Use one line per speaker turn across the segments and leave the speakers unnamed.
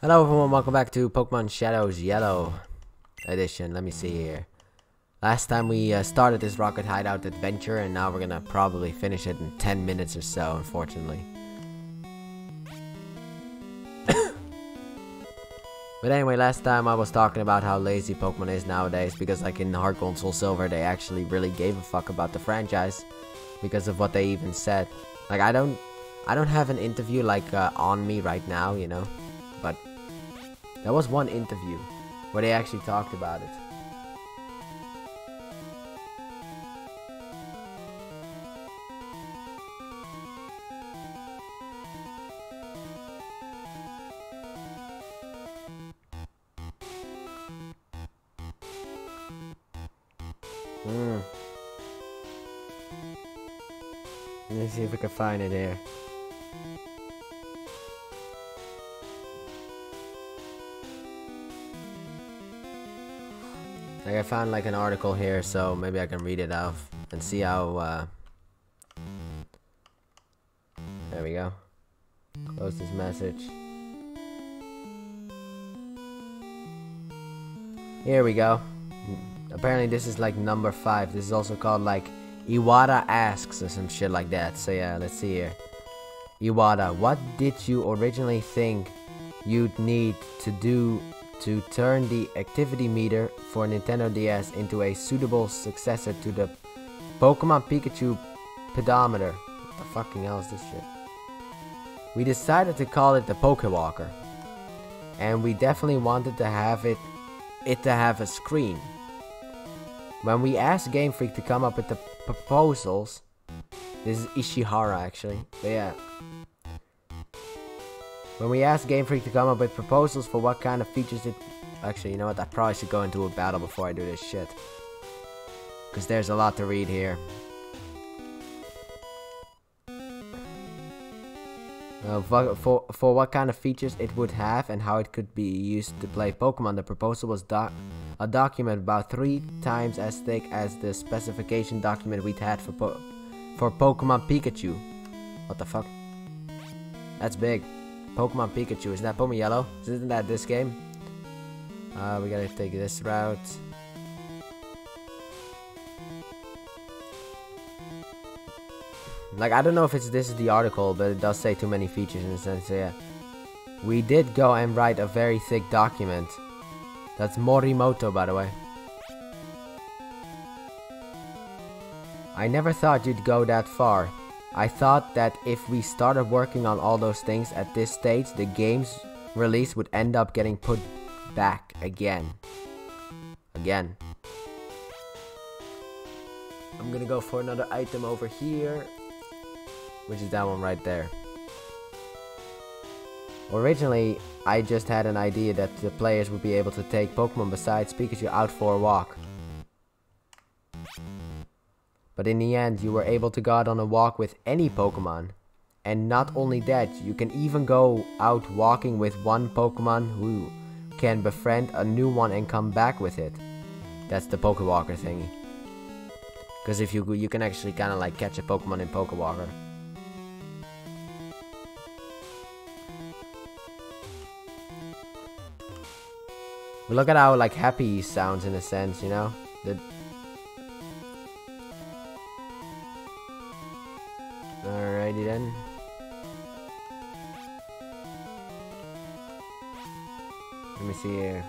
Hello everyone, welcome back to Pokemon Shadows Yellow edition. Let me see here. Last time we started this Rocket Hideout adventure, and now we're gonna probably finish it in 10 minutes or so, unfortunately. But anyway, last time I was talking about how lazy Pokemon is nowadays, because like in Heart Gold Soul Silver they actually really gave a fuck about the franchise because of what they even said. Like I don't have an interview like on me right now, you know, but there was one interview where they actually talked about it. Let me see if we can find it here. Like I found like an article here, so maybe I can read it out and see how there we go. Close this message. Here we go. Apparently this is like number 5. This is also called like Iwata Asks or some shit like that. So yeah, let's see here. Iwata, what did you originally think you'd need to do to turn the activity meter for Nintendo DS into a suitable successor to the Pokemon Pikachu pedometer? What the fucking hell is this shit? We decided to call it the Pokewalker, and we definitely wanted to have it to have a screen. When we asked Gamefreak to come up with the proposals, this is Ishihara actually, but yeah. When we asked Gamefreak to come up with proposals for what kind of features it... Actually, you know what, I probably should go into a battle before I do this shit, because there's a lot to read here. For what kind of features it would have and how it could be used to play Pokemon, the proposal was a document about 3 times as thick as the specification document we'd had for Pokemon Pikachu. What the fuck? That's big. Pokemon Pikachu. Isn't that Pokemon Yellow? Isn't that this game? We gotta take this route. Like, I don't know if this is the article, but it does say too many features in a sense, so yeah. We did go and write a very thick document. That's Morimoto, by the way. I never thought you'd go that far. I thought that if we started working on all those things at this stage, the game's release would end up getting put back again. I'm gonna go for another item over here, which is that one right there. Originally, I just had an idea that the players would be able to take Pokemon besides Pikachu out for a walk. But in the end, you were able to go out on a walk with any Pokemon. And not only that, you can even go out walking with one Pokemon who can befriend a new one and come back with it. That's the Pokewalker thingy. Because if you can actually kind of like catch a Pokemon in Pokewalker. But look at how like happy he sounds in a sense, you know? Alrighty then. Let me see here.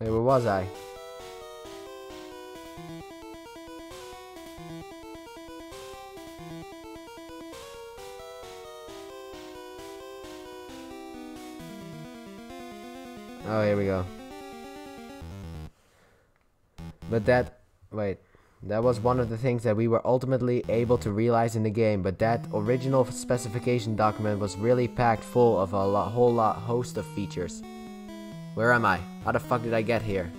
Wait, where was I? Oh, here we go. But that was one of the things that we were ultimately able to realize in the game, but that original specification document was really packed full of a whole host of features. Where am I? How the fuck did I get here?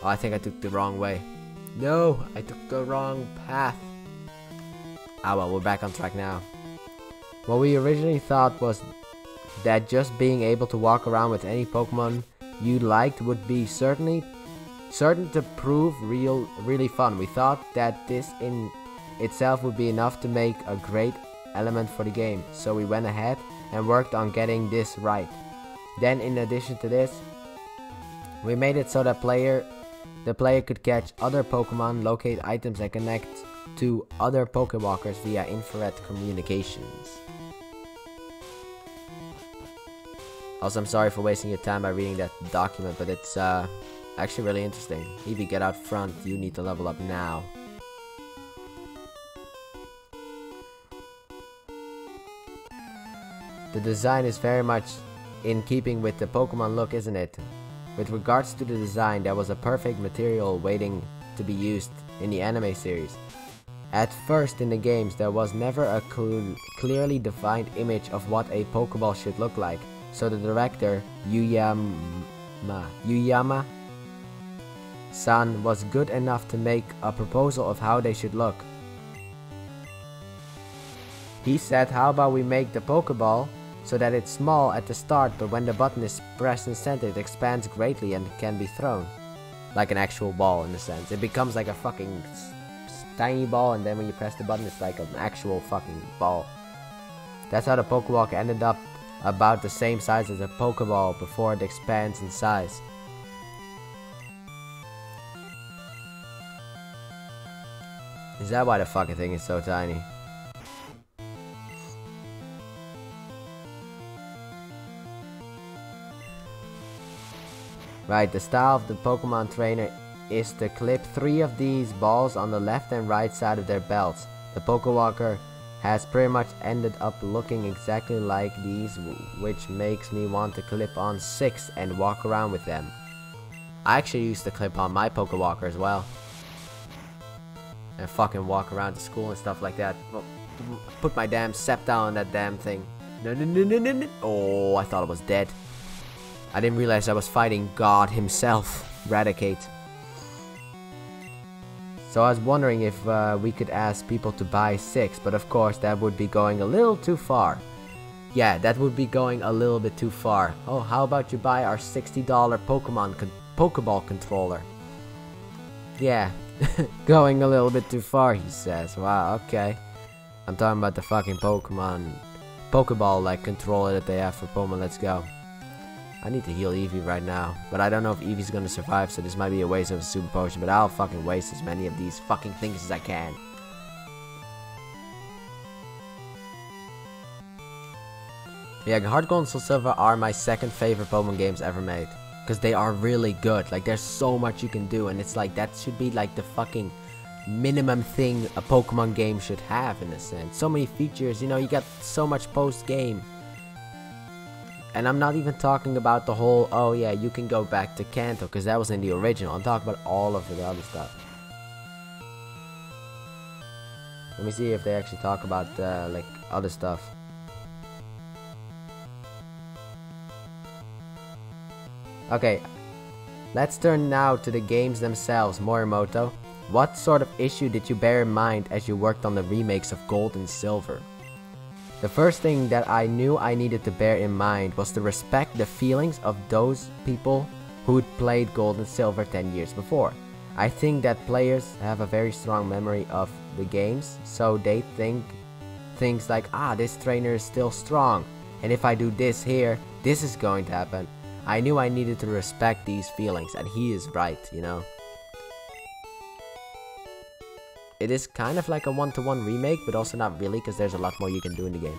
Oh, I think I took the wrong way. No, I took the wrong path. Ah well, we're back on track now. What we originally thought was that just being able to walk around with any Pokemon you liked would be certainly certain to prove really fun. We thought that this in itself would be enough to make a great element for the game, so we went ahead and worked on getting this right. Then in addition to this, we made it so that the player could catch other Pokemon, locate items, and connect to other Pokewalkers via infrared communications. Also, I'm sorry for wasting your time by reading that document, but it's actually really interesting. Eevee, get out front. You need to level up now. The design is very much in keeping with the Pokemon look, isn't it? With regards to the design, there was a perfect material waiting to be used in the anime series. At first in the games, there was never a clearly defined image of what a Pokeball should look like, so the director, Yuyama-san, was good enough to make a proposal of how they should look. He said, how about we make the Pokeball so that it's small at the start, but when the button is pressed in center, it expands greatly and can be thrown. Like an actual ball in a sense. It becomes like a fucking tiny ball, and then when you press the button, it's like an actual fucking ball. That's how the Pokewalker ended up about the same size as a Pokeball before it expands in size. Is that why the fucking thing is so tiny? Right, the style of the Pokemon trainer is to clip 3 of these balls on the left and right side of their belts. The Pokewalker has pretty much ended up looking exactly like these, which makes me want to clip on 6 and walk around with them. I actually used to clip on my Pokewalker as well. And fucking walk around to school and stuff like that. Put my damn scepter on that damn thing. No. Oh, I thought it was dead. I didn't realize I was fighting God himself, Radicate. So I was wondering if we could ask people to buy 6, but of course that would be going a little too far. Yeah, that would be going a little bit too far. Oh, how about you buy our $60 Pokeball controller? Yeah, going a little bit too far, he says. Wow, okay. I'm talking about the fucking Pokeball like controller that they have for Pokemon Let's Go. I need to heal Eevee right now, but I don't know if Eevee's gonna survive, so this might be a waste of a super potion, but I'll fucking waste as many of these fucking things as I can. Yeah, Heart Gold and Soul Silver are my second favorite Pokemon games ever made, because they are really good. Like, there's so much you can do, and it's like, that should be like the fucking minimum thing a Pokemon game should have, in a sense. So many features, you know, you got so much post-game. And I'm not even talking about the whole, oh yeah, you can go back to Kanto, because that was in the original. I'm talking about all of the other stuff. Let me see if they actually talk about, like, other stuff. Okay, let's turn now to the games themselves, Morimoto. What sort of issue did you bear in mind as you worked on the remakes of Gold and Silver? The first thing that I knew I needed to bear in mind was to respect the feelings of those people who'd played Gold and Silver 10 years before. I think that players have a very strong memory of the games, so they think things like, ah, this trainer is still strong, and if I do this here, this is going to happen. I knew I needed to respect these feelings, and he is right, you know. It is kind of like a one-to-one remake, but also not really, because there's a lot more you can do in the game.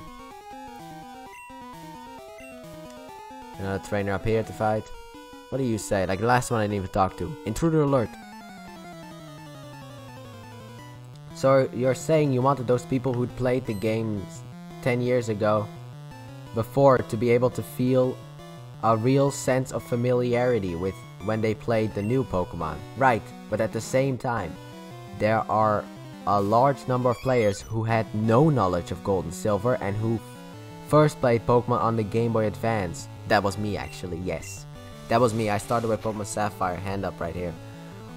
Another trainer up here to fight. What do you say? Like the last one I didn't even talk to. Intruder alert. So you're saying you wanted those people who'd played the games 10 years ago before to be able to feel a real sense of familiarity with when they played the new Pokemon. Right, but at the same time, there are a large number of players who had no knowledge of Gold and Silver and who first played Pokemon on the Game Boy Advance. That was me actually, yes. That was me. I started with Pokemon Sapphire, hand up right here.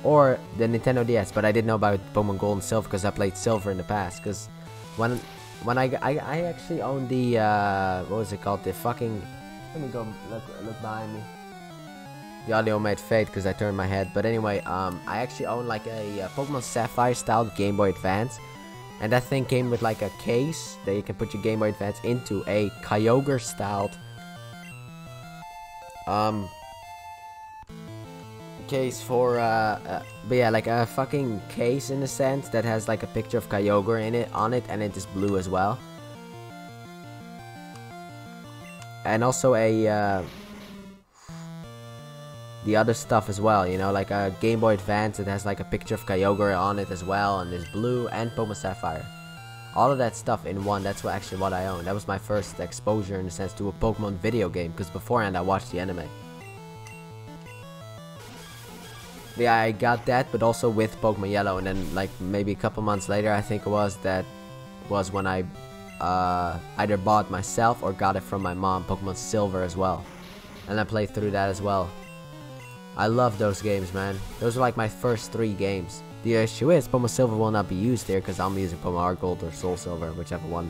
Or the Nintendo DS, but I didn't know about Pokemon Gold and Silver because I played Silver in the past. Because when I actually owned the, what was it called? The fucking, let me go look behind me. The audio might fade because I turned my head. But anyway, I actually own like a Pokemon Sapphire styled Game Boy Advance. And that thing came with like a case that you can put your Game Boy Advance into. A Kyogre styled case for but yeah, like a fucking case in a sense that has like a picture of Kyogre in it on it, and it is blue as well. And also a the other stuff as well, you know, like a Game Boy Advance that has like a picture of Kyogre on it as well, and is blue, and Pokemon Sapphire. All of that stuff in one. That's what I own. That was my first exposure in a sense to a Pokemon video game, because beforehand I watched the anime. Yeah, I got that, but also with Pokemon Yellow, and then like maybe a couple months later, I think it was, that was when I either bought myself or got it from my mom, Pokemon Silver as well. And I played through that as well. I love those games, man. Those are like my first 3 games. The issue is Pokemon Silver will not be used here because I'm using Pokemon Heart Gold or Soul Silver, whichever one.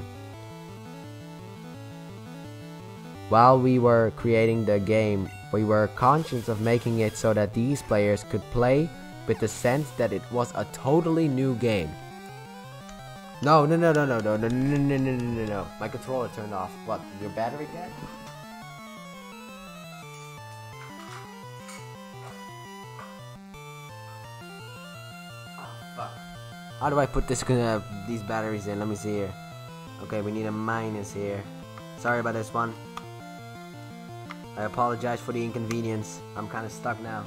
While we were creating the game, we were conscious of making it so that these players could play with the sense that it was a totally new game. No. My controller turned off. What, your battery dead? Oh, fuck. How do I put this these batteries in? Let me see here. Okay, we need a minus here. Sorry about this one. I apologize for the inconvenience. I'm kind of stuck now.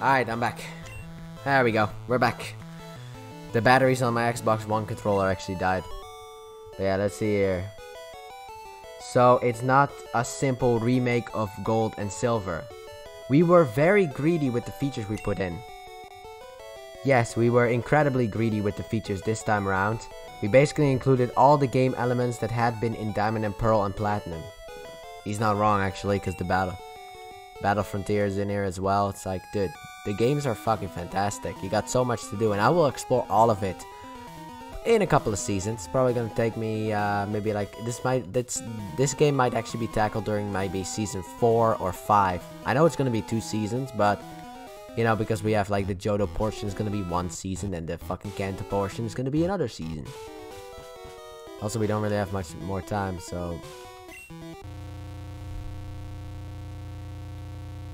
Alright, I'm back. There we go. We're back. The batteries on my Xbox One controller actually died. But yeah, let's see here. So it's not a simple remake of Gold and Silver. We were very greedy with the features we put in. Yes, we were incredibly greedy with the features this time around. We basically included all the game elements that had been in Diamond and Pearl and Platinum. He's not wrong actually, because the Battle Frontier is in here as well. It's like, dude, the games are fucking fantastic. You got so much to do, and I will explore all of it in a couple of seasons. Probably gonna take me maybe like this game might actually be tackled during maybe season 4 or 5. I know it's gonna be 2 seasons, but you know, because we have like the Johto portion is gonna be 1 season, and the fucking Kanto portion is gonna be another season. Also, we don't really have much more time, so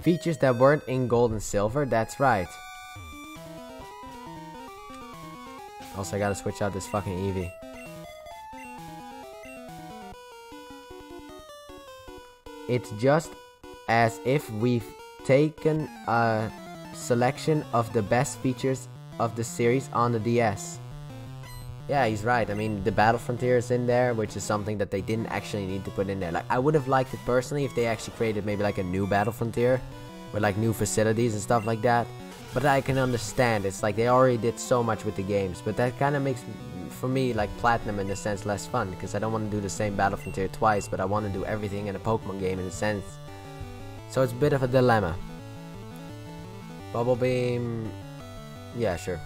features that weren't in Gold and Silver, that's right. Also, I gotta switch out this fucking Eevee. It's just as if we've taken a selection of the best features of the series on the DS. Yeah, he's right. I mean, the Battle Frontier is in there, which is something that they didn't actually need to put in there. Like, I would have liked it personally if they actually created maybe like a new Battle Frontier with like new facilities and stuff like that. But I can understand, it's like they already did so much with the games, but that kind of makes, for me, like Platinum in a sense less fun, because I don't want to do the same Battle Frontier twice, but I want to do everything in a Pokemon game in a sense. So it's a bit of a dilemma. Bubble Beam, yeah, sure.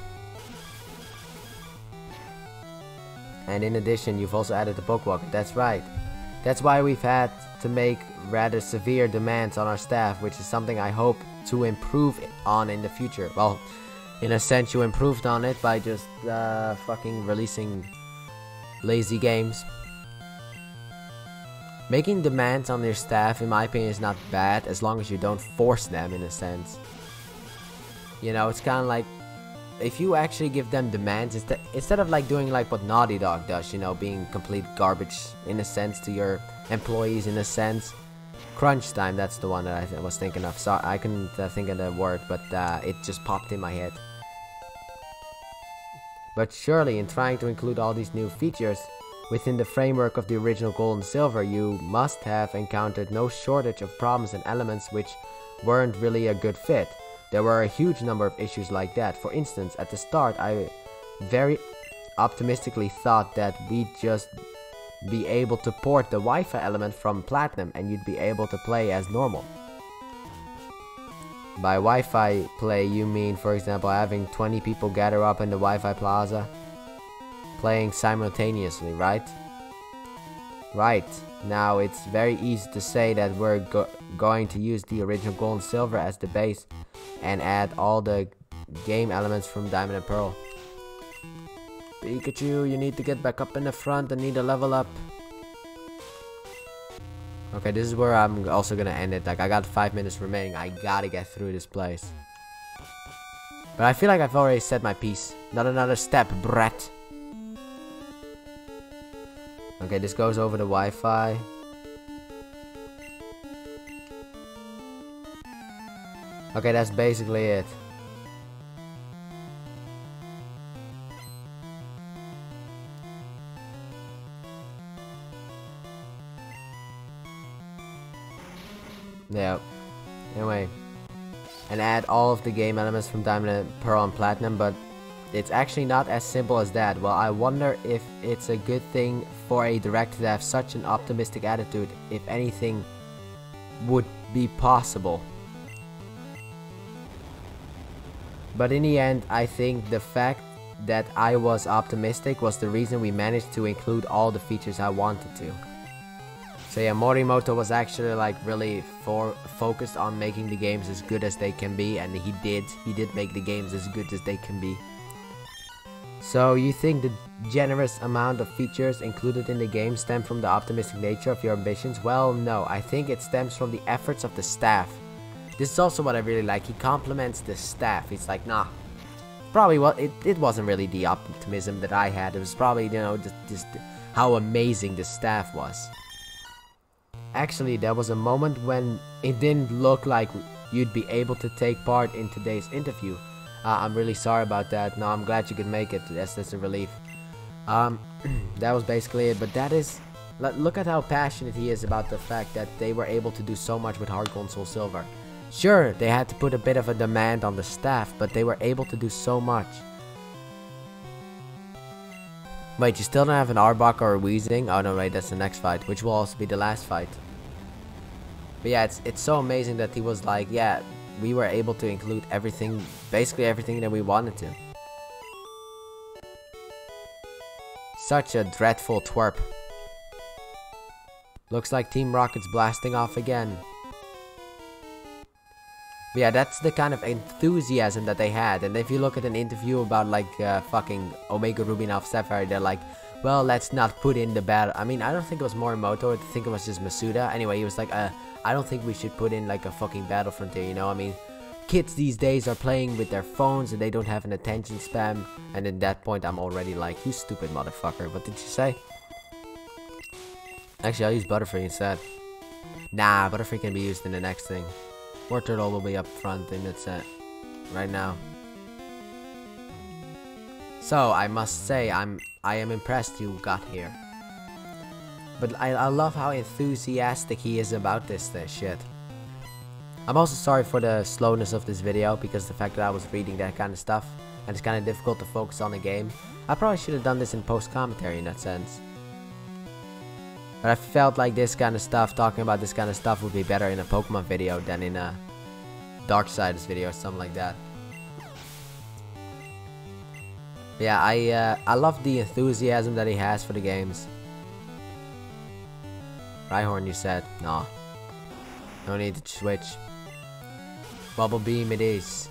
And in addition, you've also added the Pokewalker, that's right. That's why we've had to make rather severe demands on our staff, which is something I hope to improve on in the future. Well, in a sense, you improved on it by just fucking releasing lazy games. Making demands on your staff, in my opinion, is not bad as long as you don't force them, in a sense. You know, it's kind of like, if you actually give them demands, instead of like doing like what Naughty Dog does, you know, being complete garbage in a sense to your employees, in a sense. Crunch time, that's the one that I was thinking of. Sorry, I couldn't think of the word, but it just popped in my head. But surely, in trying to include all these new features within the framework of the original Gold and Silver, you must have encountered no shortage of problems and elements which weren't really a good fit. There were a huge number of issues like that. For instance, at the start, I very optimistically thought that we'd just be able to port the Wi-Fi element from Platinum and you'd be able to play as normal. By Wi-Fi play, you mean, for example, having 20 people gather up in the Wi-Fi plaza, playing simultaneously, right? Right. Now, it's very easy to say that we're going to use the original gold and silver as the base and add all the game elements from Diamond and Pearl. Pikachu, you need to get back up in the front and need a level up. Okay, this is where I'm also gonna end it. Like, I got 5 minutes remaining. I gotta get through this place. But I feel like I've already said my piece. Not another step, Brett. Okay, this goes over the Wi-Fi. Okay, that's basically it. Yeah. Anyway. And add all of the game elements from Diamond and Pearl and Platinum, but it's actually not as simple as that. Well, I wonder if it's a good thing for a director to have such an optimistic attitude, if anything would be possible. But in the end, I think the fact that I was optimistic was the reason we managed to include all the features I wanted to. So yeah, Morimoto was actually like really focused on making the games as good as they can be, and he did make the games as good as they can be. So you think the generous amount of features included in the game stem from the optimistic nature of your ambitions? Well, no, I think it stems from the efforts of the staff. This is also what I really like. He compliments the staff. He's like, nah, probably it wasn't really the optimism that I had. It was probably, you know, just how amazing the staff was. Actually, there was a moment when it didn't look like you'd be able to take part in today's interview. I'm really sorry about that. No, I'm glad you could make it. That's a relief. That was basically it. But that is, look at how passionate he is about the fact that they were able to do so much with Heart Gold and Soul Silver. Sure, they had to put a bit of a demand on the staff, but they were able to do so much. Wait, you still don't have an Arbok or a Weezing? Oh no, wait, that's the next fight, which will also be the last fight. But yeah, it's so amazing that he was like, yeah, we were able to include everything, basically everything that we wanted to. Such a dreadful twerp. Looks like Team Rocket's blasting off again. But yeah, that's the kind of enthusiasm that they had. And if you look at an interview about like fucking Omega Ruby and Alpha Sapphire, they're like, well, let's not put in the battle. I mean, I don't think it was Morimoto. I think it was just Masuda. Anyway, he was like, I don't think we should put in like a fucking battle frontier, you know? I mean, kids these days are playing with their phones and they don't have an attention span. And at that point, I'm already like, you stupid motherfucker. What did you say? Actually, I'll use Butterfree instead. Nah, Butterfree can be used in the next thing. War Turtle will be up front in that set right now. So I must say I am impressed you got here. But I love how enthusiastic he is about this shit. I'm also sorry for the slowness of this video, because the fact that I was reading that kind of stuff and it's kind of difficult to focus on the game. I probably should have done this in post commentary in that sense. But I felt like this kind of stuff, talking about this kind of stuff, would be better in a Pokemon video than in a Darksiders video or something like that. But yeah, I love the enthusiasm that he has for the games. Rhyhorn, you said? Nah. No need to switch. Bubble Beam it is.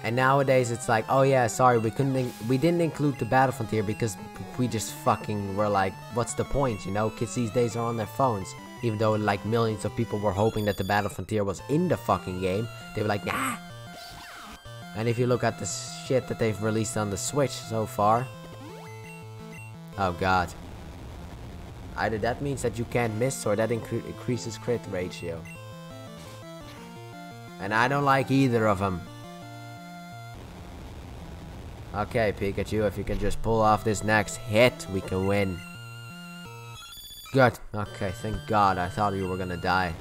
And nowadays it's like, oh yeah, sorry, we didn't include the Battle Frontier because we just fucking were like, what's the point, you know? Kids these days are on their phones. Even though like millions of people were hoping that the Battle Frontier was in the fucking game, they were like, nah. And if you look at the shit that they've released on the Switch so far, oh god. Either that means that you can't miss, or that increases crit ratio. And I don't like either of them. Okay, Pikachu, if you can just pull off this next hit, we can win. Good. Okay, thank God. I thought you were gonna die.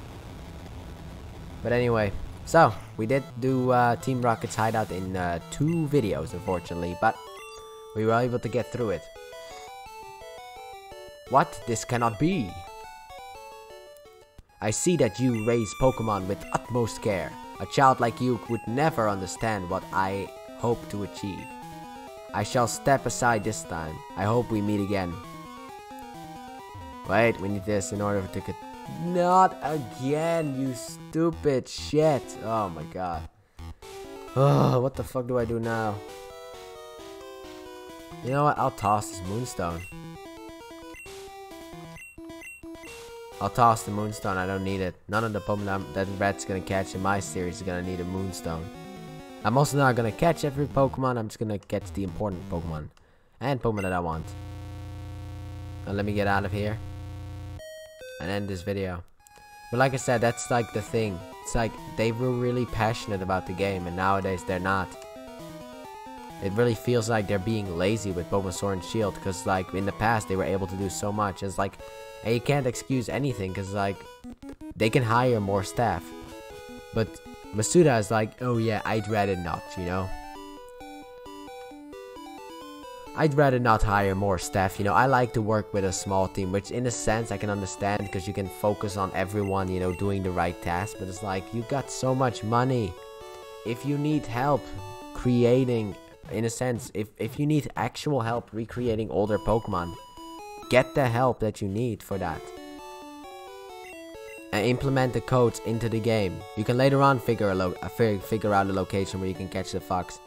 But anyway, so we did do Team Rocket's hideout in 2 videos, unfortunately, but we were able to get through it. What? This cannot be. I see that you raise Pokemon with utmost care. A child like you would never understand what I hope to achieve. I shall step aside this time. I hope we meet again. Wait, we need this in order to get... Not again, you stupid shit. Oh my god. Oh, what the fuck do I do now? You know what? I'll toss this moonstone. I'll toss the moonstone. I don't need it. None of the Pokemon that Red's gonna catch in my series is gonna need a moonstone. I'm also not gonna catch every Pokemon. I'm just gonna catch the important Pokemon. And Pokemon that I want. Now let me get out of here. And end this video. But like I said, that's like the thing. It's like they were really passionate about the game, and nowadays they're not. It really feels like they're being lazy with Pokemon Sword and Shield, because like in the past they were able to do so much. It's like, and you can't excuse anything, because like they can hire more staff. But Masuda is like, oh yeah, I'd rather not, you know. I'd rather not hire more staff, you know. I like to work with a small team, which in a sense I can understand, because you can focus on everyone, you know, doing the right task. But it's like, you got so much money. If you need help creating, in a sense, if you need actual help recreating older Pokemon, get the help that you need for that. And implement the codes into the game. You can later on figure out a location where you can catch the fox.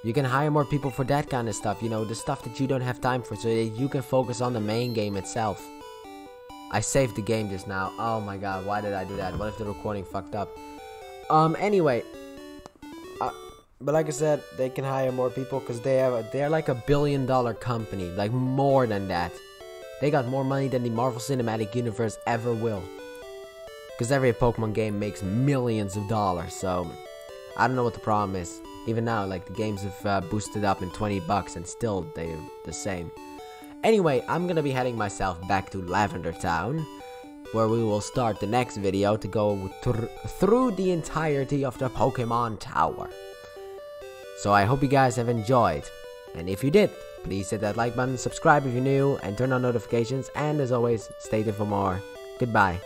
You can hire more people for that kind of stuff, you know, the stuff that you don't have time for, so that you can focus on the main game itself. I saved the game just now. Oh my god, why did I do that? What if the recording fucked up? Anyway. But like I said, they can hire more people because they're like $1 billion company, like more than that. They got more money than the Marvel Cinematic Universe ever will. Because every Pokemon game makes millions of dollars, so I don't know what the problem is. Even now, like, the games have boosted up in $20 and still they're the same. Anyway, I'm gonna be heading myself back to Lavender Town, where we will start the next video to go through the entirety of the Pokemon Tower. So I hope you guys have enjoyed, and if you did, please hit that like button, subscribe if you're new, and turn on notifications, and as always, stay tuned for more. Goodbye.